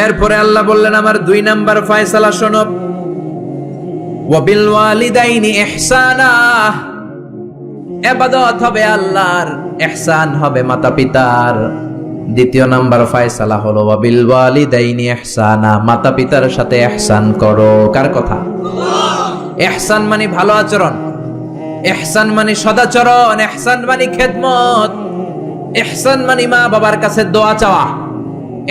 এরপরে আল্লাহ বললেন আমার 2 নাম্বার ফয়সালা শোনো, ওয়াবিল ওয়ালিদাইনি ইহসানা। ইবাদত হবে আল্লাহর, ইহসান হবে মাতা পিতার। দ্বিতীয় নাম্বার ফয়সালা হলো ওয়াবিল ওয়ালিদাইনি ইহসানা, মাতা পিতার সাথে ইহসান করো। কার কথা? ইহসান মানে ভালো আচরণ, ইহসান মানে সদাচরণ, ইহসান মানে খেদমত, ইহসান মানে মা বাবার কাছে দোয়া চাওয়া,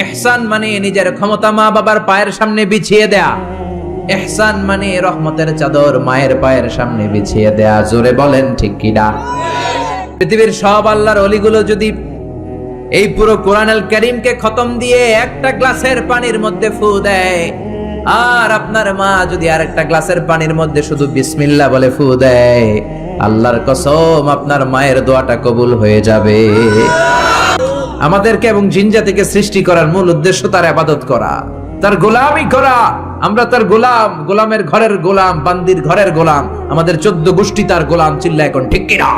ইহসান মানে নিজের ক্ষমতা মা বাবার পায়ের সামনে বিছিয়ে দেয়া, ইহসান মানে রহমতের চাদর মায়ের পায়ের সামনে বিছিয়ে দেয়া। জোরে বলেন ঠিক কি না? পৃথিবীর সব আল্লাহর ওলিগুলো যদি এই পুরো কোরআনুল কারীমকে খতম দিয়ে একটা গ্লাসের পানির মধ্যে ফু দেয়, আর আপনার মা যদি আরেকটা গ্লাসের পানির মধ্যে শুধু বিসমিল্লাহ বলে ফু দেয়, আল্লাহর কসম আপনার মায়ের দোয়াটা কবুল হয়ে যাবে। আমাদেরকে এবং জিন জাতিকে সৃষ্টি করার মূল উদ্দেশ্য তার ইবাদত করা, তার গোলামি করা। আমরা তার গোলাম, গোলামের ঘরের গোলাম, বান্দির ঘরের গোলাম। আমাদের 14 গোষ্ঠী তার গোলাম। চিল্লা এখন ঠিক কিনা?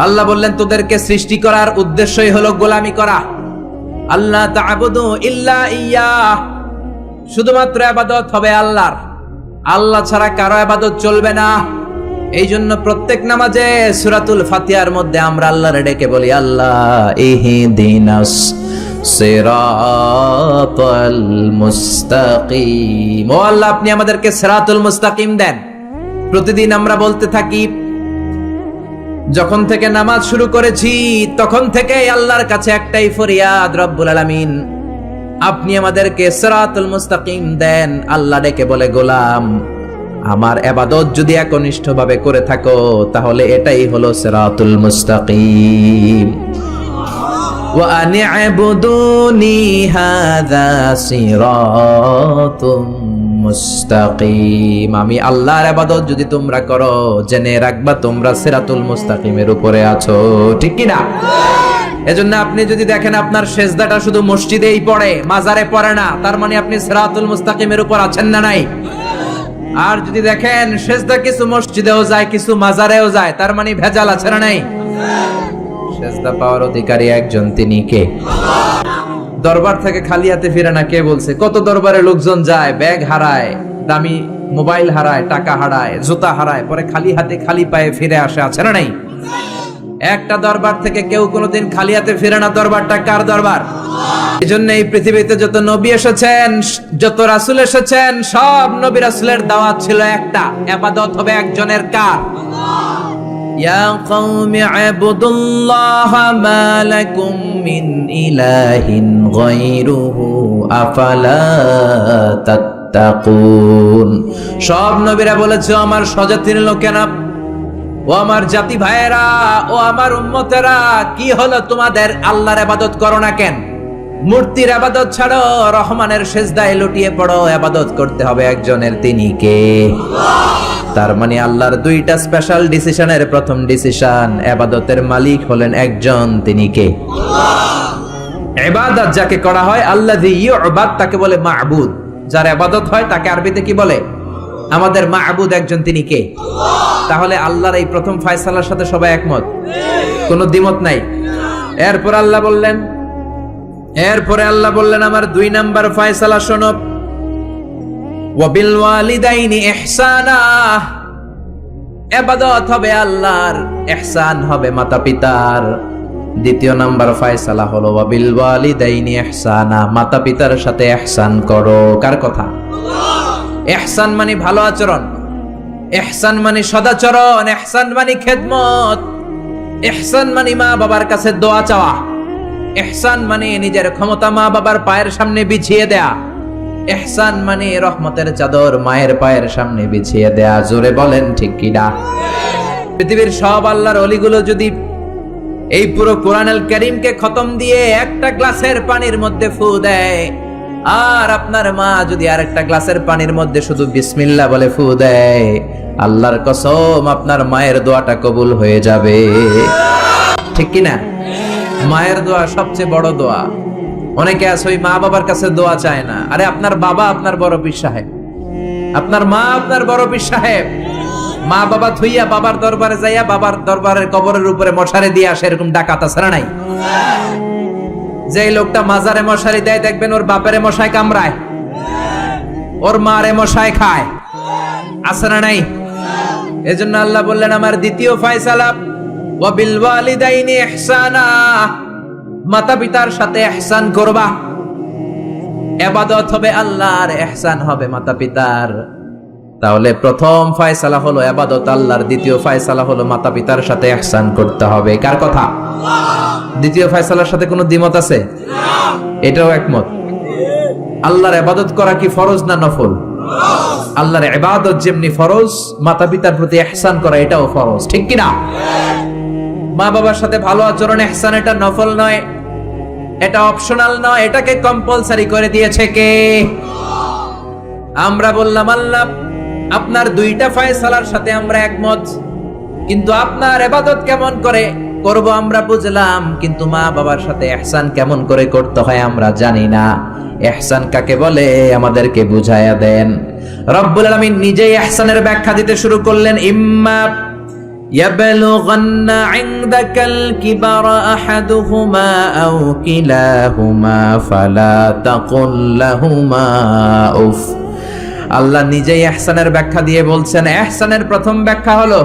আল্লাহ বললেন তোদেরকে সৃষ্টি করার উদ্দেশ্যই হলো গোলামি করা। আল্লাহ তা'বুদু ইল্লা ইয়্যাহ, শুধুমাত্র ইবাদত হবে আল্লাহর, আল্লাহ ছাড়া কারো ইবাদত চলবে না। এই জন্য প্রত্যেক নামাজে সূরাতুল ফাতিহার মধ্যে আমরা আল্লাহরে ডেকে বলি, আল্লাহ ইহদিনাস সিরাতাল মুস্তাকিম। ও আল্লাহ আপনি আমাদেরকে সিরাতুল মুস্তাকিম দেন। প্রতিদিন আমরা বলতে থাকি, যখন থেকে নামাজ শুরু করেছি তখন থেকে আল্লাহর কাছে একটাই ফরিয়াদ, রব্বুল আলামিন আপনি আমাদেরকে সিরাতুল মুস্তাকিম দেন। আল্লাহ ডেকে বলে, গোলাম আমার ইবাদত যদি একনিষ্ঠভাবে করে থাকো তাহলে এটাই হলো সিরাতুল মুস্তাকিম। ওয়া আনি'বুদুনি হাযা সিরাতুম মুস্তাকিম। আমি আল্লাহর ইবাদত যদি তোমরা করো, জেনে রাখবা তোমরা সিরাতুল মুস্তাকিমের উপরে আছো। ঠিক কি না? এজন্য আপনি যদি দেখেন আপনার সেজদাটা শুধু মসজিদেই পড়ে, মাজারে পড়ে না, তার মানে আপনি সিরাতুল মুস্তাকিমের উপর আছেন না নাই? আর যদি দেখেন সেজদা কিছু মসজিদেও যায় কিছু মাজারেও যায়, তার মানে ভেজাল আছে না নাই? সেজদা পাওয়ার অধিকারী একজন, তিনি কে? দরবার থেকে খালি হাতে ফিরে না, কে বলছে? কত দরবারে লোকজন যায়, ব্যাগ হারায়, দামি মোবাইল হারায়, টাকা হারায়, জুতা হারায়, পরে খালি হাতে খালি পায়ে ফিরে আসে, আছে না নাই? একটা দরবার থেকে কেউ কোনোদিন খালি হাতে ফিরে না। দরবারটা কার দরবার? এই জন্য এই পৃথিবীতে যত নবী এসেছেন, যত রাসূল এসেছেন, সব নবী রাসূলের দাওয়াত ছিল একটা, ইবাদত হবে একজনের। কার? ইয়া কওমি ইবুদুল্লাহা মা লাকুম মিন ইলাহিন গায়রুহু আফালা তাত্তাকুন। সব নবীরা বলেছে, আমার স্বজাতির লোকেরা, ও আমার জাতি ভাইয়েরা, ও আমার উম্মতেরা, কি হলো তোমাদের? আল্লাহর ইবাদত করো না কেন? মূর্তির ইবাদত ছাড়ো, রহমানের সিজদায় লুটিয়ে পড়ো। ইবাদত করতে হবে একজনের, তিনি কে? তার মানে আল্লাহর 2টা স্পেশাল ডিসিশনের প্রথম ডিসিশন, ইবাদতের মালিক হলেন একজন, তিনি কে? ইবাদত যাকে করা হয়, আল্লাযী ইউবাদ, তাকে বলে মা'বুদ। যার ইবাদত হয় তাকে আরবিতে কি বলে? আমাদের মা'বুদ একজন, তিনি কে? তাহলে আল্লাহর এই প্রথম ফয়সালার সাথে সবাই একমত, কোনো দ্বিমত নাই। এরপরে আল্লাহ বললেন আমার 2 নাম্বার ফয়সালা শোনো, ওয়াবিল ওয়ালিদাইনি ইহসানা। ইবাদত হবে আল্লাহর, ইহসান হবে মাতা পিতার। দ্বিতীয় নাম্বার ফয়সালা হলো ওয়াবিল ওয়ালিদাইনি ইহসানা, মাতা পিতার সাথে ইহসান করো। কার কথা? ইহসান মানে ভালো আচরণ, ইহসান মানে সদাচরণ, ইহসান মানে খেদমত, ইহসান মানে মা বাবার কাছে দোয়া চাওয়া, ইহসান মানে নিজের ক্ষমতা মা বাবার পায়ের সামনে বিছিয়ে দেয়া, ইহসান মানে রহমতের চাদর মায়ের পায়ের সামনে বিছিয়ে দেয়া। জোরে বলেন ঠিক কি না? পৃথিবীর সব আল্লাহর ওলিগুলো যদি এই পুরো কোরআনুল কারীমকে খতম দিয়ে একটা গ্লাসের পানির মধ্যে ফু দেয়, আর আপনার মা যদি আরেকটা গ্লাসের পানির মধ্যে শুধু বিসমিল্লাহ বলে ফু দেয়, আল্লাহর কসম আপনার মায়ের দোয়াটা কবুল হয়ে যাবে। ঠিক কি না? মায়ের দোয়া সবচেয়ে বড় দোয়া। অনেকে আছে ওই মা বাবার কাছে দোয়া চায় না। আরে আপনার বাবা আপনার বড় পীর সাহেব, আপনার মা আপনার বড় পীর সাহেব। মা বাবা থুইয়া বাবার দরবারে যাইয়া বাবার দরবারের কবরের উপরে মশারি দিয়ে আসে, এরকম ডাকাত আছে না নাই? যে লোকটা মাজারে মশারি দেয় দেখবেন ওর বাপেরে মশায় কামড়ায়, ওর মারে মশায় খায়, আছে না নাই? এজন্য আল্লাহ বললেন আমার দ্বিতীয় ফয়সালা ওয়া বিল ওয়ালিদাইনি ইহসানা, মাতা পিতার সাথে ইহসান করবা। ইবাদত হবে আল্লাহর, ইহসান হবে মাতা পিতার। তাহলে প্রথম ফয়সালা হলো ইবাদত আল্লাহর, দ্বিতীয় ফয়সালা হলো মাতা পিতার সাথে ইহসান করতে হবে। কার কথা? দ্বিতীয় ফয়সালার সাথে কোনো দ্বিমত আছে? এটাও একমত। আল্লাহর ইবাদত করা কি ফরজ না নফল? আল্লাহর ইবাদত যেমনি ফরজ, মাতা পিতার প্রতি ইহসান করা এটাও ফরজ, ঠিক কি না? মা বাবার সাথে ভালো আচরণ ইহসান, এটা নফল নয়, এটা অপশনাল নয়, এটাকে কম্পালসারি করে দিয়েছে কে? আমরা বললাম আল্লাহ আপনার দুইটা ফয়সালার সাথে আমরা একমত, কিন্তু আপনার ইবাদত কেমন করে করব আমরা বুঝলাম, কিন্তু মা বাবার সাথে ইহসান কেমন করে করতে হয় আমরা জানি না। ইহসান কাকে বলে আমাদেরকে বুঝায়া দেন। রব্বুল আলামিন নিজেই ইহসানের ব্যাখ্যা দিতে শুরু করলেন। ইম্মা ইয়াবলুগান্না ইনদাকাল কিবারা আহাদুহুমা আও কিলাহুমা ফালা তাকুল লাহুমা উফ। আল্লাহ নিজেই ইহসানের ব্যাখ্যা দিয়ে বলছেন, ইহসানের প্রথম ব্যাখ্যা হলো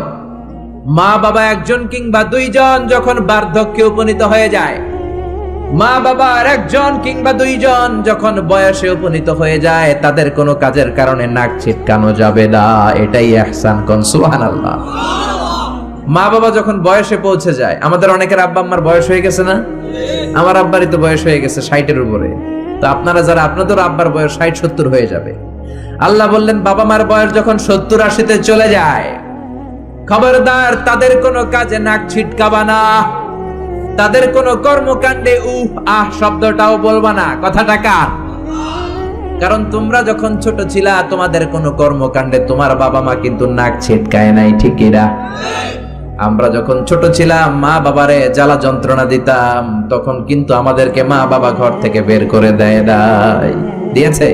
মা বাবা একজন কিংবা দুইজন যখন বার্ধক্যে উপনীত হয়ে যায়, মা বাবার একজন কিংবা দুইজন যখন বয়সে উপনীত হয়ে যায়, তাদের কোনো কাজের কারণে নাক ছিটকানো যাবে না, এটাই ইহসান। কোন সুবহানাল্লাহ। মা বাবা যখন বয়সে পৌঁছে যায়, আমাদের অনেকের আব্বা আম্মার বয়স হয়ে গেছে না? আমার আব্বারই তো বয়স হয়ে গেছে 60-এর উপরে। তো আপনারা যারা, আপনাদের আব্বার বয়স 60-70 হয়ে যাবে। আল্লাহ বললেন বাবা মার বয়স যখন 70-80-তে চলে যায়, খবরদার তাদের কোনো কাজে নাক ছিটকাবা না, তাদের কোনো কর্মকাণ্ডে উহ আহ শব্দটাও বলবা না। কথাটা কার? কারণ তোমরা যখন ছোট ছিলা তোমাদের কোনো কর্মকাণ্ডে তোমার বাবা মা কিন্তু নাক ছিটকায় নাই, ঠিক কিনা? আমরা যখন ছোট ছিলাম মা বাবারে জ্বালা যন্ত্রণা দিতাম, তখন কিন্তু আমাদেরকে মা বাবা ঘর থেকে বের করে দেয় নাই, দিয়েছে?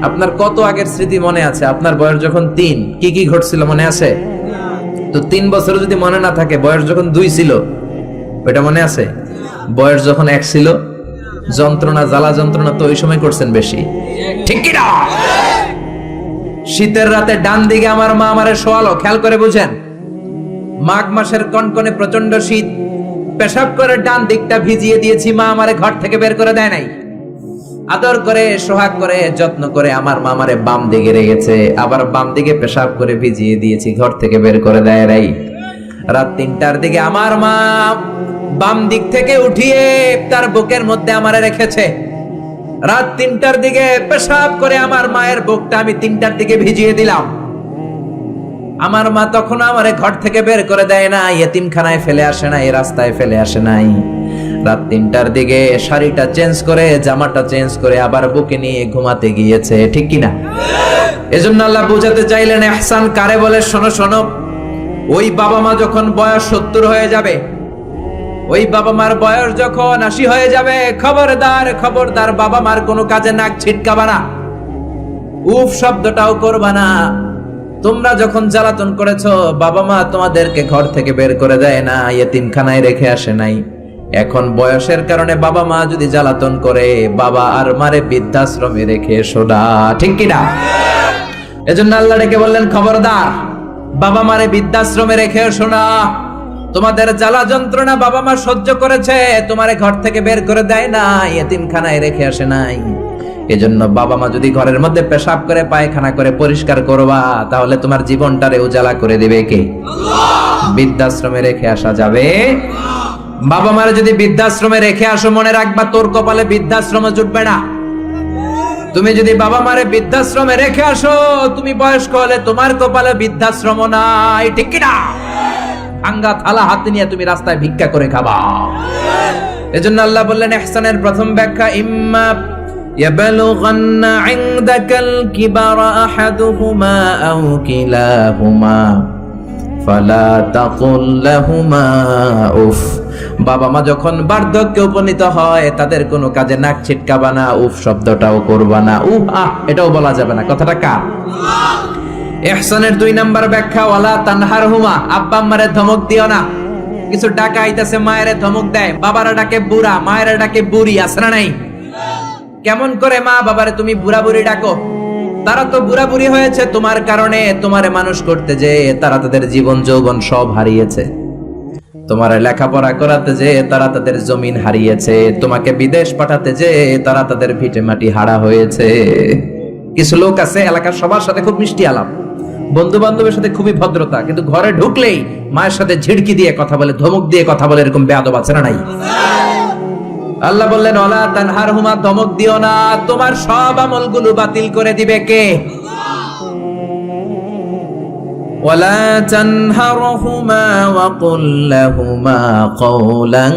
আপনার কত আগের স্মৃতি মনে আছে? আপনার বয়স যখন 3 কি কি ঘটছিল মনে আছে? তো 3 বছর যদি মনে না থাকে, বয়স যখন 2 ছিল ওটা মনে আছে? বয়স যখন 1 ছিল, যন্ত্রণা জ্বালা যন্ত্রণা তো ওই সময় করছেন বেশি, ঠিক কি না? শীতের রাতে ডান দিকে আমার মা আমারে শোয়ালো, খেয়াল করে বুঝেন। মাঘ মাসের কনকনে প্রচন্ড শীত, পেশাব করে ডান দিকটা ভিজিয়ে দিয়েছি, মা আমারে ঘর থেকে বের করে দেয় নাই। আদর করে সোহাগ করে যত্ন করে আমার মা আমারে বাম দিকে রেখেছে, আবার বাম দিকে পেশাব করে ভিজিয়ে দিয়েছি, ঘর থেকে বের করে দেয় নাই। রাত 3টার দিকে আমার মা বাম দিক থেকে উঠিয়ে তার বুকের মধ্যে আমারে রেখেছে। রাত 3টার দিকে পেশাব করে আমার মায়ের বুকটা আমি 3টার দিকে ভিজিয়ে দিলাম। আমার মা তখন আমারে ঘর থেকে বের করে দেয় না, ইয়েতিমখানায় ফেলে আসে না, এই রাস্তায় ফেলে আসে নাই। রাত 3টার দিকে শাড়িটা চেঞ্জ করে, জামাটা চেঞ্জ করে আবার বুকে নিয়ে ঘুমাতে গিয়েছে, ঠিক কিনা? এজন্য আল্লাহ বুঝাতে চাইলেন ইহসান কারে বলে। শোনো শোনো, ওই বাবা মা যখন বয়স 70 হয়ে যাবে, ওই বাবা মার বয়স যখন 80 হয়ে যাবে, খবরদার খবরদার বাবা মার কোনো কাজে নাক ছিটকাবা না, উফ শব্দটাও করবা না। তোমরা যখন জ্বালাতন করেছো, বাবা মা তোমাদেরকে ঘর থেকে বের করে দেয় না, ইয়েতিমখানায় রেখে আসে নাই। এখন বয়সের কারণে বাবা মা যদি জ্বালাতন করে, বাবা আর মারে বৃদ্ধাশ্রমে রেখে এসো না, ঠিক কিনা? এজন্য আল্লাহ ডেকে বললেন খবরদার বাবা মারে বৃদ্ধাশ্রমে রেখে এসো না। তোমাদের জ্বালা যন্ত্রণা বাবা মা সহ্য করেছে, তোমারে ঘর থেকে বের করে দেয় না, ইয়েতিমখানায় রেখে আসে নাই। এজন্য বাবা মা যদি ঘরের মধ্যে পেশাব করে পায়খানা করে পরিষ্কার করবা, তাহলে তোমার জীবনটারে উজালা করে দিবে কে? বৃদ্ধাশ্রমে রেখে আসা যাবে? বাবা মারে যদি বৃদ্ধাশ্রমে রেখে আসো, মনে রাখবা তোর কপালে বৃদ্ধাশ্রম জুটবে না। তুমি যদি বাবা মারে বৃদ্ধাশ্রমে রেখে আসো, তুমি বয়স্ক হলে তোমার কপালে বৃদ্ধাশ্রম নাই, ঠিক কিনা? ভাঙ্গা থালা হাতে নিয়ে তুমি রাস্তায় ভিক্ষা করে খাবা। এজন্য আল্লাহ বললেন ইহসানের প্রথম ব্যাখ্যা, ইম্মা ইয়াবলুগান্না ইনদাকাল কিবারা আহাদুহুমা আও কিলাহুমা ফালা তাকুল লাহুমা উফ। বাবা মা যখন বার্ধক্যে উপনীত হয়, তাদের কোনো কাজে নাক ছিটকাবা না, উফ শব্দটাও করবা না, উফ আহ এটাও বলা যাবে না। কথাটা কার? ইহসানের 2 নাম্বার ব্যাখ্যা, ওয়ালা তানহারহুমা, আব্বা আম্মারে ধমক দিও না। কিছু টাকা আইতাছে, মায়ের ধমক দেয়, বাবারা ডাকে বুড়া, মায়েরা ডাকে বুড়ি, আছে না নাই? কেমন করে মা বাবারে তুমি বুড়া বুড়ি ডাকো? তারা তো বুড়া বুড়ি হয়েছে তোমার কারণে। তোমারে মানুষ করতে যে তারা তাদের জীবন যৌবন সব হারিয়েছে, তোমারে লেখাপড়া করাতে যে তারা তাদের জমিন হারিয়েছে, তোমাকে বিদেশ পাঠাতে যে তারা তাদের ভিটে মাটি হারা হয়েছে। কিছু লোক আছে এলাকার সবার সাথে খুব মিষ্টি আলাপ, বন্ধু বান্ধবের সাথে খুবই ভদ্রতা, কিন্তু ঘরে ঢুকলেই মায়ের সাথে ঝিড়কি দিয়ে কথা বলে, ধমক দিয়ে কথা বলে, এরকম বেয়াদব আছে না নাই? আল্লাহ বললেন ওয়ালা তানহারহুমা, ধমক দিও না, তোমার সব আমলগুলো বাতিল করে দিবে কে? ওয়ালা তানহারহুমা ওয়া কুল লাহুমা কওলান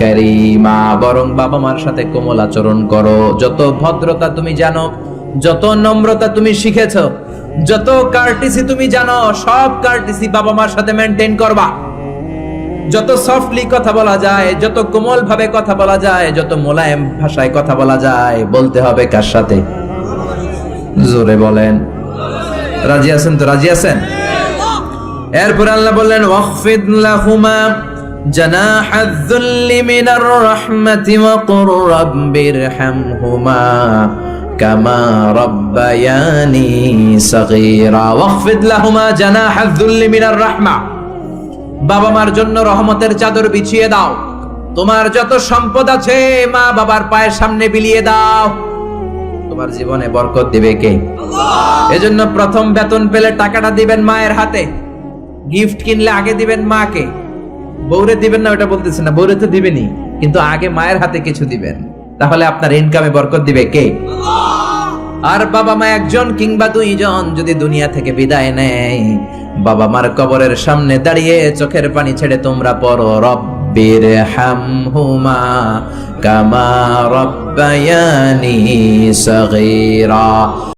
কারীমা, বরং বাবা মার সাথে কোমল আচরণ করো। যত ভদ্রতা তুমি জানো, যত নম্রতা তুমি শিখেছো, যত কার্টিসি তুমি জানো, সব কার্টিসি বাবা মার সাথে মেইনটেইন করবা। যত সফটলি কথা বলা যায়, যত কোমল ভাবে কথা বলা যায়, যত মোলায়েম ভাষায় কথা বলা যায়, বলতে হবে কার সাথে? জোরে বলেন, রাজি আছেন তো? রাজি আছেন? এরপর আল্লাহ বললেন ওয়াখফিদ লাহুমা জানাহায যুল্লি মিনার রাহমাতি ওয়া কুর রাব্বিরহামহুমা কামা রাব্বায়ানি সাগীরা। ওয়াখফিদ লাহুমা জানাহায যুল্লি মিনার রাহমা, বাবা মার জন্য রহমতের চাদর বিছিয়ে দাও। তোমার যত সম্পদ আছে মা বাবার পায়ের সামনে বিলিয়ে দাও, তোমার জীবনে বরকত দিবে কে? এজন্য প্রথম বেতন পেলে টাকাটা দিবেন মায়ের হাতে, গিফট কিনলে আগে দিবেন মাকে। বউরে দিবেন না ওটা বলতেছে না, বউরে তো দিবেনই, কিন্তু আগে মায়ের হাতে কিছু দিবেন, তাহলে আপনার ইনকামে বরকত দিবে কে? আর বাবা মা একজন কিংবা দুইজন যদি দুনিয়া থেকে বিদায় নেয়, বাবা মার কবরের সামনে দাঁড়িয়ে চোখের পানি ছেড়ে তোমরা পড়ো রব্বিরহামহুমা কামা রাব্বায়ানি সাগীরা।